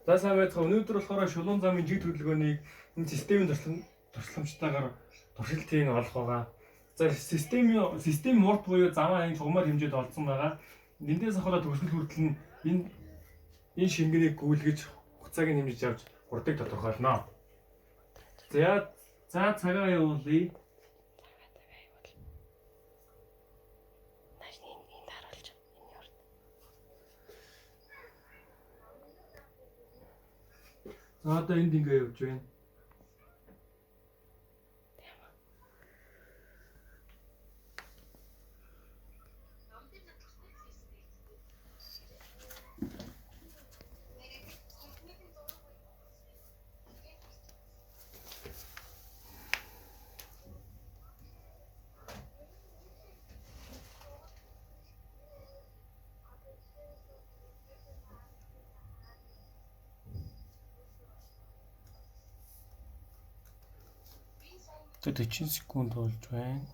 За сайн байцгаа өнөөдөр болохоор шулуун замын жиг төлөвлөгөөнийг энэ системийн туршлагчтайгаар туршилтыг олох байгаа. За системийн урт буюу замаа энэ чугмаар хэмжээд олдсон байгаа. Эндээс ахуулаад төгсгөл хүртэл нь энэ шингэнийг гүйлгэж хугацааг нь хэмжиж авч хурдыг тодорхойлно. За цагаа явуулъя. За одоо энд ингээ явж байна. Тэ 40 секунд болж байна.